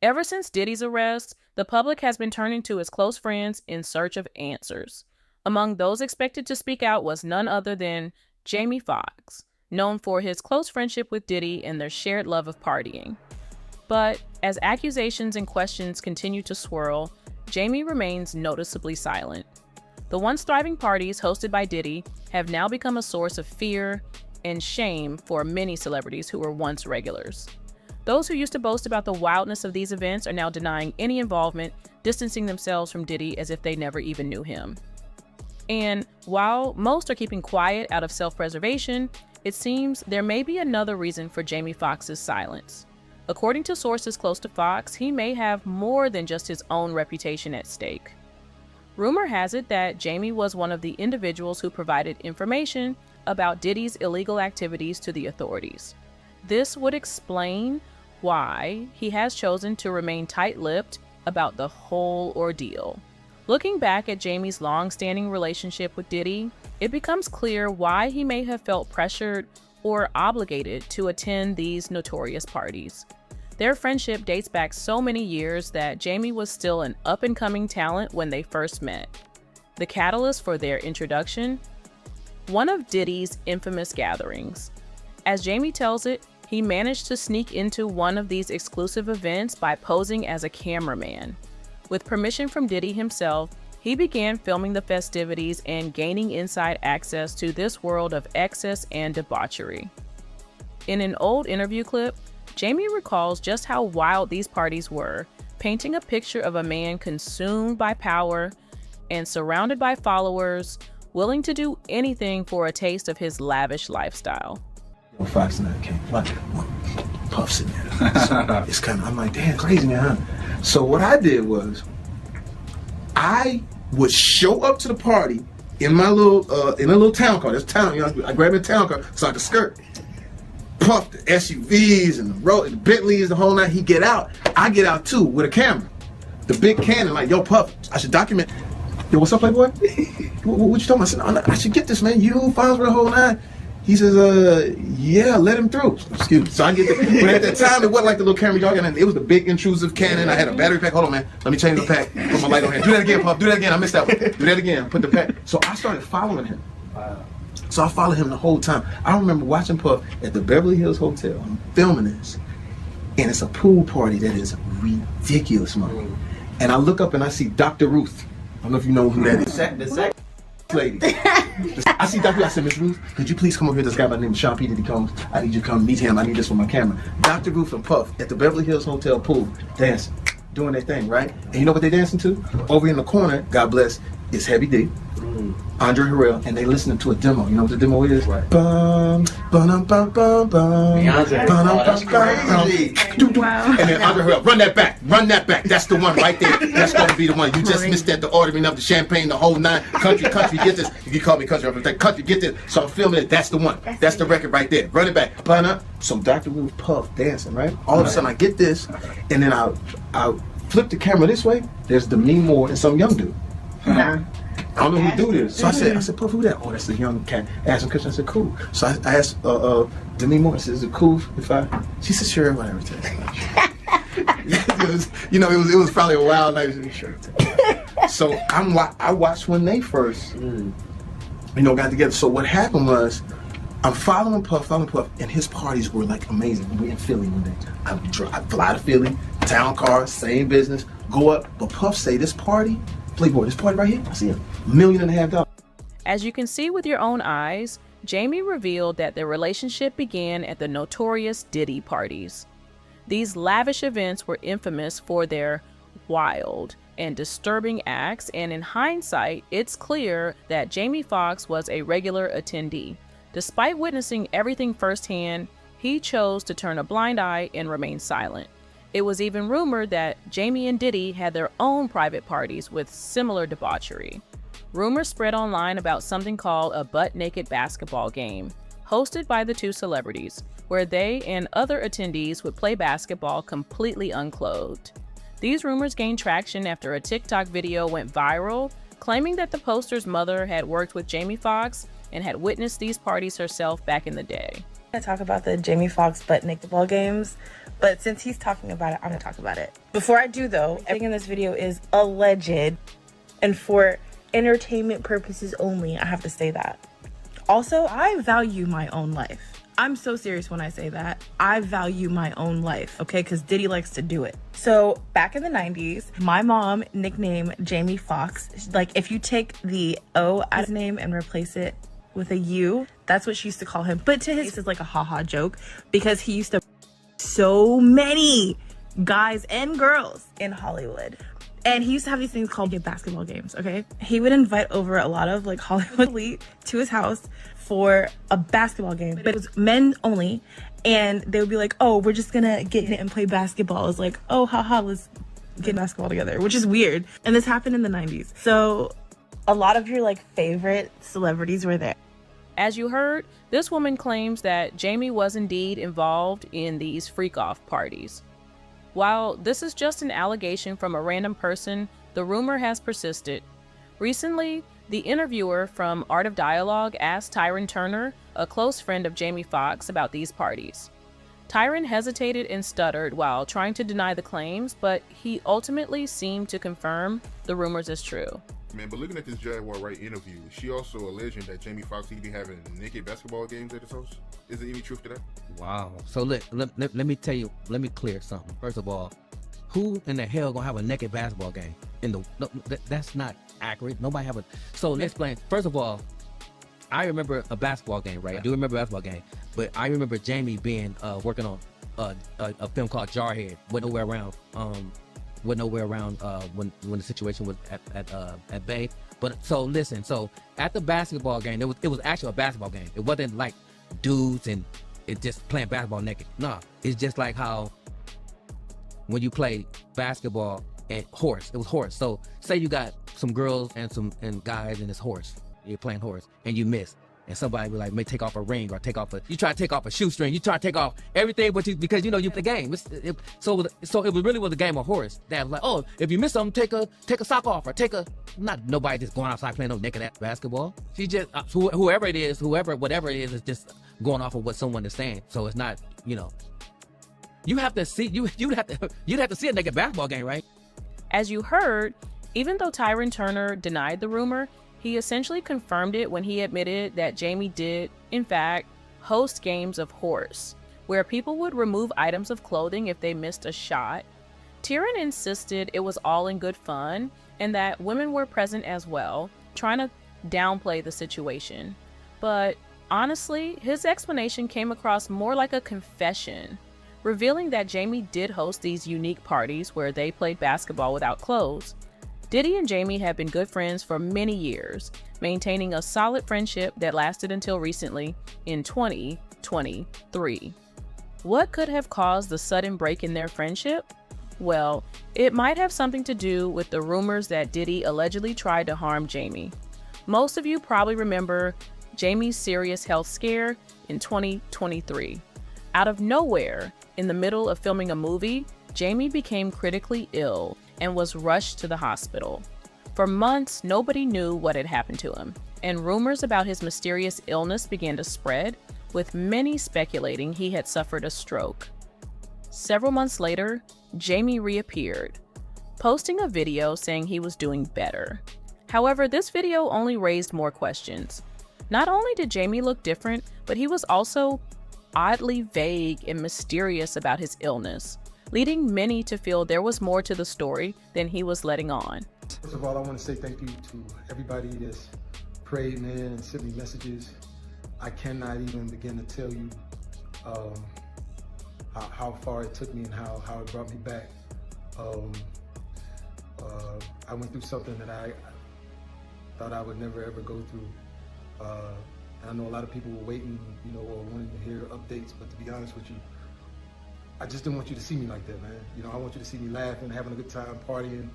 Ever since Diddy's arrest, the public has been turning to his close friends in search of answers. Among those expected to speak out was none other than Jamie Foxx, known for his close friendship with Diddy and their shared love of partying. But as accusations and questions continue to swirl, Jamie remains noticeably silent. The once thriving parties hosted by Diddy have now become a source of fear and shame for many celebrities who were once regulars. Those who used to boast about the wildness of these events are now denying any involvement, distancing themselves from Diddy as if they never even knew him. And while most are keeping quiet out of self-preservation, it seems there may be another reason for Jamie Foxx's silence. According to sources close to Fox, he may have more than just his own reputation at stake. Rumor has it that Jamie was one of the individuals who provided information about Diddy's illegal activities to the authorities. This would explain why he has chosen to remain tight-lipped about the whole ordeal. Looking back at Jamie's long-standing relationship with Diddy, it becomes clear why he may have felt pressured or obligated to attend these notorious parties. Their friendship dates back so many years that Jamie was still an up-and-coming talent when they first met. The catalyst for their introduction? One of Diddy's infamous gatherings. As Jamie tells it, he managed to sneak into one of these exclusive events by posing as a cameraman. With permission from Diddy himself, he began filming the festivities and gaining inside access to this world of excess and debauchery. In an old interview clip, Jamie recalls just how wild these parties were, painting a picture of a man consumed by power and surrounded by followers, willing to do anything for a taste of his lavish lifestyle. Foxx and I came, like, Puff's in there. So it's kind of, I'm like, damn, crazy, man, huh? So what I did was, I would show up to the party in my little town car. There's town, you know, I grab a town car so I could skirt. Puff the SUVs and the Bentleys, the whole night. He get out, I get out too with a camera, the big Canon. Like, yo, Puff, I should document. Yo, what's up, Playboy? what you talking about? I said, I should get this, man. You, Fonz, the whole night. He says, yeah, let him through. Excuse me. So I get there. But at that time, it wasn't like the little camera y'all got. It was the big intrusive Canon. I had a battery pack. Hold on, man. Let me change the pack. Put my light on here. Do that again, Puff. Do that again. I missed that one. Do that again. Put the pack. So I started following him. Wow. So I followed him the whole time. I remember watching Puff at the Beverly Hills Hotel. I'm filming this. And it's a pool party that is ridiculous, man. And I look up and I see Dr. Ruth. I don't know if you know who that is. The lady. I see Dr. I said, Miss Ruth, could you please come over here? This guy by the name of Sean P. Diddy Combs. I need you to come meet him. I need this for my camera. Dr. Ruth and Puff at the Beverly Hills Hotel pool, dancing, doing their thing, right? And you know what they're dancing to? Over in the corner, God bless, is Heavy D, Andre Harrell, and they listening to a demo. You know what the demo is? Right. Bum, bum, bum, bum, bum. Beyonce. That's crazy. Wow. And then Andre Harrell, run that back. That's the one right there. That's going to be the one. You just missed that, the ordering of the champagne, the whole nine. Country, get this. You call me country. I'm like, country, get this. So I'm filming it. That's the one. That's the record right there. Run it back. So Dr. Ruth Puff dancing, right? All of a sudden I get this, and then I flip the camera this way. There's Demi Moore and some young dude. I don't know who do this. So I said, Puff, who that? Oh, that's the young cat. I asked him question. I said, cool. So I asked Demi Moore, I said, is it cool if I? She said, sure, whatever. it was probably a wild night. Sure. So I watched when they first, got together. So what happened was, I'm following Puff, and his parties were like amazing. We in Philly one day. I fly to Philly, town car, same business, go up. But Puff say this party, Playboy, this party right here, I see $1.5 million. As you can see with your own eyes, Jamie revealed that their relationship began at the notorious Diddy parties. These lavish events were infamous for their wild and disturbing acts, and in hindsight, it's clear that Jamie Foxx was a regular attendee. Despite witnessing everything firsthand, he chose to turn a blind eye and remain silent. It was even rumored that Jamie and Diddy had their own private parties with similar debauchery. Rumors spread online about something called a butt-naked basketball game, hosted by the two celebrities, where they and other attendees would play basketball completely unclothed. These rumors gained traction after a TikTok video went viral, claiming that the poster's mother had worked with Jamie Foxx and had witnessed these parties herself back in the day. I talk about the Jamie Foxx butt naked ball games, But since he's talking about it, I'm gonna talk about it. Before I do though, everything in this video is alleged and for entertainment purposes only. I have to say that. Also, I value my own life. I'm so serious when I say that. I value my own life, okay? Because Diddy likes to do it. So back in the 90s, my mom nicknamed Jamie Foxx. Like if you take the O out of his name and replace it with a U, that's what she used to call him. But to his, it's like a haha joke because he used to so many guys and girls in Hollywood. And he used to have these things called basketball games, okay? He would invite over a lot of like Hollywood elite to his house for a basketball game, but it was men only. And they would be like, oh, we're just gonna get in it and play basketball. It's like, oh, haha, let's get basketball together, which is weird. And this happened in the 90s. So a lot of your like favorite celebrities were there. As you heard, this woman claims that Jamie was indeed involved in these freak-off parties. While this is just an allegation from a random person, the rumor has persisted. Recently, the interviewer from Art of Dialogue asked Tyron Turner, a close friend of Jamie Foxx, about these parties. Tyron hesitated and stuttered while trying to deny the claims, but he ultimately seemed to confirm the rumors as true. Man, but looking at this Jaguar Wright interview, she also alleging that Jamie Foxx be having naked basketball games at his house. Is there any truth to that? Wow. So let me tell you, let me clear something. First of all, who in the hell gonna have a naked basketball game? That's not accurate. Nobody have a. So let's explain. First of all, I remember a basketball game, right? I do remember a basketball game, but I remember Jamie being working on a film called Jarhead. Went nowhere around. When the situation was at Bay. But so listen, so at the basketball game, it was actually a basketball game. It wasn't like dudes and it just playing basketball naked. No, it's just like how when you play basketball and horse, it was horse. So say you got some girls and guys and it's horse. You're playing horse and you miss. And somebody would like may take off a ring or you try to take off a shoestring, you try to take off everything, but because you play the game. So it really was a game of horse. That was like, oh, if you miss something, take a sock off or not nobody just going outside playing no naked basketball. She just whatever it is, is just going off of what someone is saying. So it's not, you have to see you'd have to see a naked basketball game, right? As you heard, even though Tyron Turner denied the rumor, he essentially confirmed it when he admitted that Jamie did, in fact, host games of horse, where people would remove items of clothing if they missed a shot. Tyron insisted it was all in good fun and that women were present as well, trying to downplay the situation. But honestly, his explanation came across more like a confession, revealing that Jamie did host these unique parties where they played basketball without clothes. Diddy and Jamie have been good friends for many years, maintaining a solid friendship that lasted until recently in 2023. What could have caused the sudden break in their friendship? Well, it might have something to do with the rumors that Diddy allegedly tried to harm Jamie. Most of you probably remember Jamie's serious health scare in 2023. Out of nowhere, in the middle of filming a movie, Jamie became critically ill and was rushed to the hospital. For months, nobody knew what had happened to him, and rumors about his mysterious illness began to spread, with many speculating he had suffered a stroke. Several months later, Jamie reappeared, posting a video saying he was doing better. However, this video only raised more questions. Not only did Jamie look different, but he was also oddly vague and mysterious about his illness, leading many to feel there was more to the story than he was letting on. First of all, I want to say thank you to everybody that's prayed, man, and sent me messages. I cannot even begin to tell you how far it took me and how it brought me back. I went through something that I thought I would never ever go through. And I know a lot of people were waiting, or wanting to hear updates, but to be honest with you, I just didn't want you to see me like that, man. I want you to see me laughing, having a good time, partying,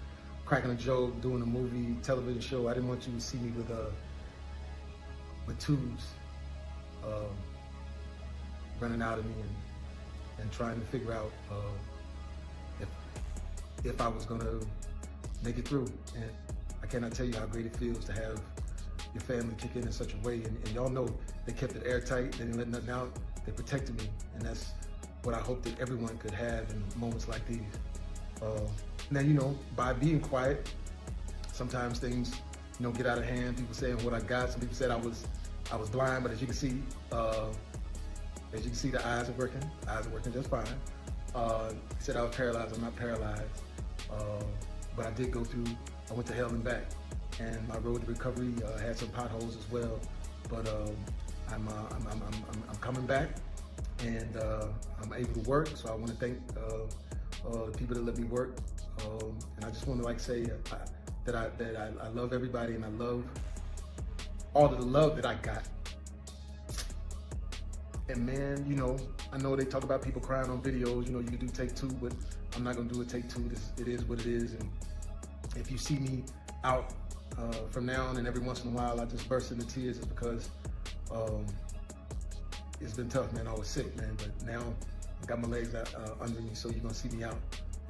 cracking a joke, doing a movie, television show. I didn't want you to see me with tubes running out of me and trying to figure out if I was gonna make it through. And I cannot tell you how great it feels to have your family kick in such a way. And y'all know they kept it airtight. They didn't let nothing out. They protected me, and that's what I hope that everyone could have in moments like these. Now, you know, by being quiet, sometimes things, you know, get out of hand. People saying what I got. Some people said I was blind, but as you can see, the eyes are working. Eyes are working just fine. Said I was paralyzed. I'm not paralyzed, but I did go through. I went to hell and back, and my road to recovery had some potholes as well. But I'm coming back, and I'm able to work. So I want to thank the people that let me work, and I just want to like say that I love everybody, and I love all of the love that I got. And man, you know, I know they talk about people crying on videos. You know, you can do take two, but I'm not gonna do a take two. It is what it is. And if you see me out from now on and every once in a while I just burst into tears, is because it's been tough, man. I was sick, man, but now I got my legs under me, so you're gonna see me out.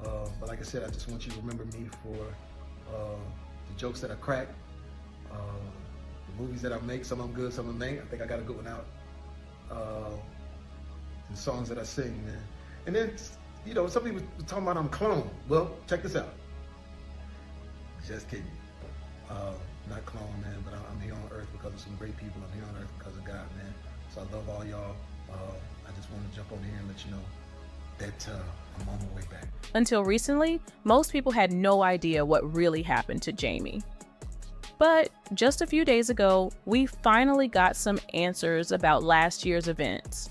But like I said, I just want you to remember me for the jokes that I crack, the movies that I make. Some of them good, some of them ain't. I think I got a good one out. The songs that I sing, man. And then, you know, some people talking about I'm clone. Well, check this out. Just kidding. Not clone, man, but I'm here on earth because of some great people. I'm here on earth because of God, man. So I love all y'all. I just want to jump on here and let you know that I'm on my way back. Until recently, most people had no idea what really happened to Jamie. But just a few days ago, we finally got some answers about last year's events.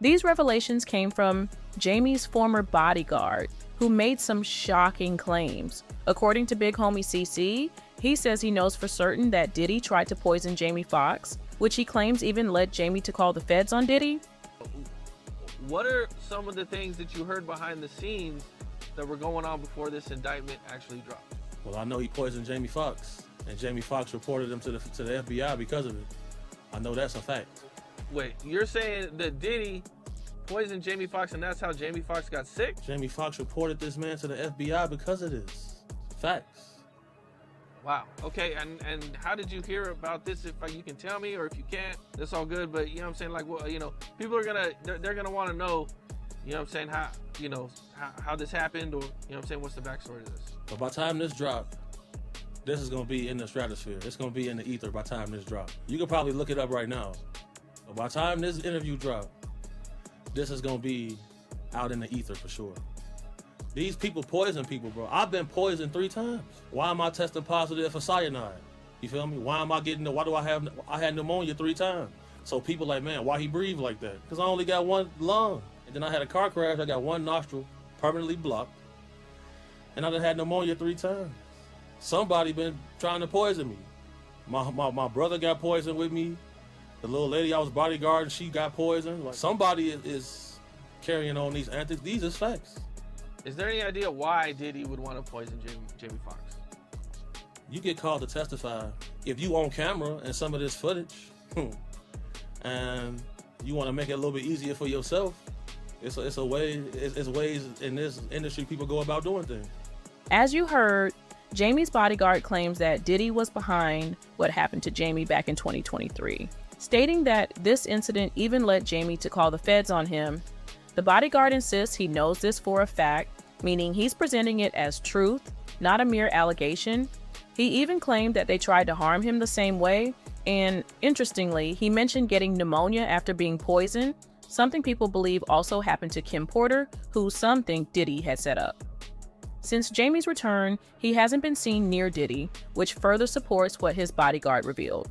These revelations came from Jamie's former bodyguard, who made some shocking claims. According to Big Homie CC, he says he knows for certain that Diddy tried to poison Jamie Foxx, which he claims even led Jamie to call the feds on Diddy. What are some of the things that you heard behind the scenes that were going on before this indictment actually dropped? Well, I know he poisoned Jamie Foxx, and Jamie Foxx reported him to the FBI because of it. I know that's a fact. Wait, you're saying that Diddy poisoned Jamie Foxx and that's how Jamie Foxx got sick? Jamie Foxx reported this man to the FBI because of this. Facts. Wow. Okay, and how did you hear about this? If you can tell me, or if you can't, that's all good. But you know what I'm saying, like, well, you know, people are they're gonna want to know, you know what I'm saying, how this happened, or you know what I'm saying, what's the backstory to this? But by the time this drop, this is gonna be in the stratosphere. It's gonna be in the ether by the time this drop. You can probably look it up right now. But by the time this interview drop, this is gonna be out in the ether for sure. These people poison people, bro. I've been poisoned 3 times. Why am I testing positive for cyanide? You feel me? Why am I I had pneumonia 3 times. So people like, man, why he breathe like that? Because I only got 1 lung. And then I had a car crash, I got 1 nostril permanently blocked. And I done had pneumonia 3 times. Somebody been trying to poison me. My brother got poisoned with me. The little lady I was bodyguarding, she got poisoned. Like, somebody is carrying on these antics. These is facts. Is there any idea why Diddy would want to poison Jamie Foxx? You get called to testify. If you on camera and some of this footage, and you want to make it a little bit easier for yourself, it's ways in this industry people go about doing things. As you heard, Jamie's bodyguard claims that Diddy was behind what happened to Jamie back in 2023, stating that this incident even led Jamie to call the feds on him. The bodyguard insists he knows this for a fact, meaning he's presenting it as truth, not a mere allegation. He even claimed that they tried to harm him the same way, and interestingly, he mentioned getting pneumonia after being poisoned, something people believe also happened to Kim Porter, who some think Diddy had set up. Since Jamie's return, he hasn't been seen near Diddy, which further supports what his bodyguard revealed.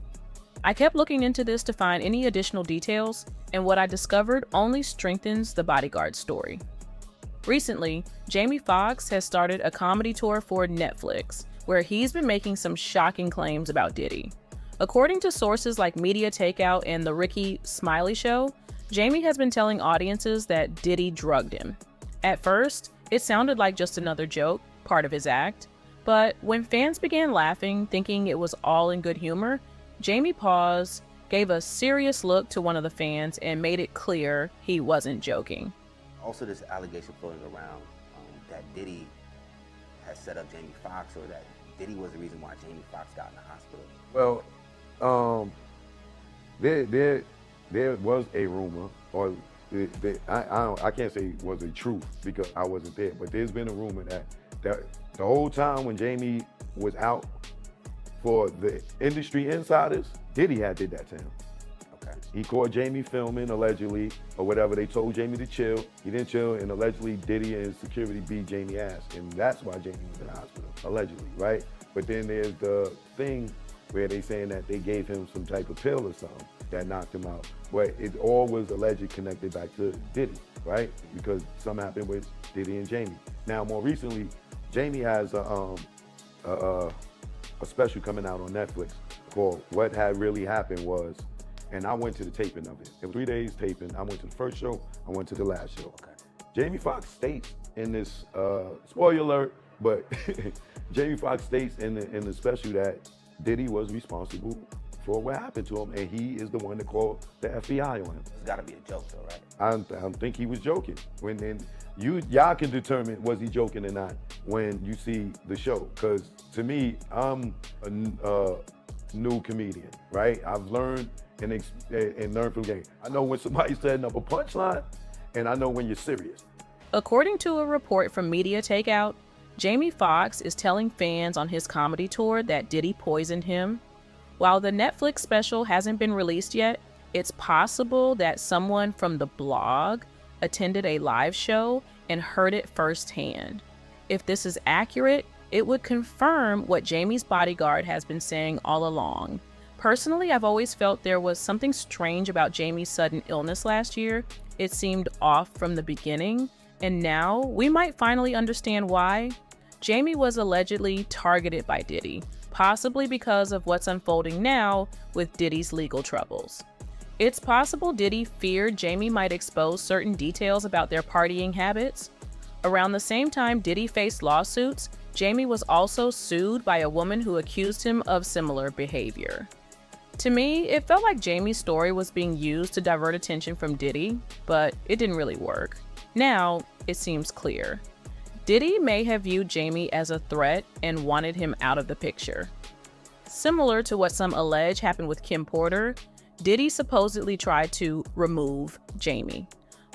I kept looking into this to find any additional details, and what I discovered only strengthens the bodyguard story. Recently, Jamie Foxx has started a comedy tour for Netflix, where he's been making some shocking claims about Diddy. According to sources like Media Takeout and The Ricky Smiley Show, Jamie has been telling audiences that Diddy drugged him. At first, it sounded like just another joke, part of his act, but when fans began laughing, thinking it was all in good humor, Jamie paused, gave a serious look to one of the fans, and made it clear he wasn't joking. Also, this allegation floating around that Diddy has set up Jamie Foxx, or that Diddy was the reason why Jamie Foxx got in the hospital. Well, there was a rumor, or I can't say it was a truth because I wasn't there, but there's been a rumor that the whole time when Jamie was out for the industry insiders, Diddy had did that to him. Okay. He caught Jamie filming allegedly, or whatever. They told Jamie to chill. He didn't chill, and allegedly Diddy and his security beat Jamie ass, and that's why Jamie was in the hospital, allegedly, right? But then there's the thing where they saying that they gave him some type of pill or something that knocked him out. But it all was allegedly connected back to Diddy, right? Because something happened with Diddy and Jamie. Now, more recently, Jamie has a special coming out on Netflix called What Had Really Happened Was, and I went to the taping of it. It was 3 days taping. I went to the first show, I went to the last show. Okay. Jamie Foxx states in this, spoiler alert, but Jamie Foxx states in the special that Diddy was responsible for what happened to him, and he is the one that called the FBI on him. It's got to be a joke, though, right? I don't think he was joking. When then y'all can determine was he joking or not when you see the show. Because to me, I'm a new comedian, right? I've learned and learned from the game. I know when somebody's setting up a punchline, and I know when you're serious. According to a report from Media Takeout, Jamie Foxx is telling fans on his comedy tour that Diddy poisoned him. While the Netflix special hasn't been released yet, it's possible that someone from the blog attended a live show and heard it firsthand. If this is accurate, it would confirm what Jamie's bodyguard has been saying all along. Personally, I've always felt there was something strange about Jamie's sudden illness last year. It seemed off from the beginning, and now we might finally understand why. Jamie was allegedly targeted by Diddy, possibly because of what's unfolding now with Diddy's legal troubles. It's possible Diddy feared Jamie might expose certain details about their partying habits. Around the same time Diddy faced lawsuits, Jamie was also sued by a woman who accused him of similar behavior. To me, it felt like Jamie's story was being used to divert attention from Diddy, but it didn't really work. Now, it seems clear. Diddy may have viewed Jamie as a threat and wanted him out of the picture. Similar to what some allege happened with Kim Porter, Diddy supposedly tried to remove Jamie.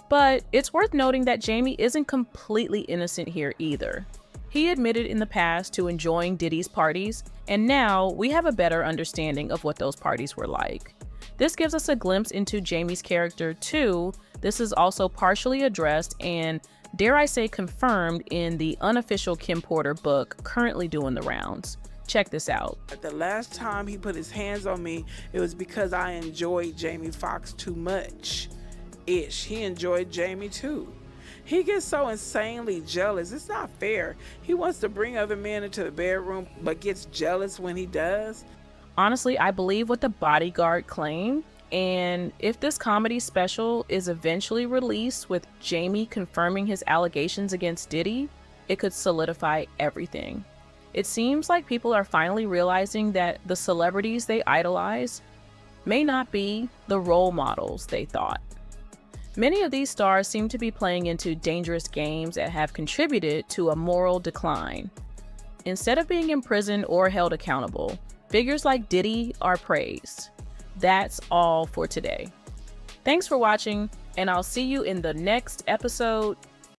But it's worth noting that Jamie isn't completely innocent here either. He admitted in the past to enjoying Diddy's parties, and now we have a better understanding of what those parties were like. This gives us a glimpse into Jamie's character too. This is also partially addressed and, dare I say, confirmed in the unofficial Kim Porter book currently doing the rounds. Check this out. The last time he put his hands on me, it was because I enjoyed Jamie Foxx too much. He enjoyed Jamie too. He gets so insanely jealous. It's not fair. He wants to bring other men into the bedroom, but gets jealous when he does. Honestly, I believe what the bodyguard claimed. And if this comedy special is eventually released with Jamie confirming his allegations against Diddy, it could solidify everything. It seems like people are finally realizing that the celebrities they idolize may not be the role models they thought. Many of these stars seem to be playing into dangerous games that have contributed to a moral decline. Instead of being imprisoned or held accountable, figures like Diddy are praised. That's all for today. Thanks for watching, and I'll see you in the next episode.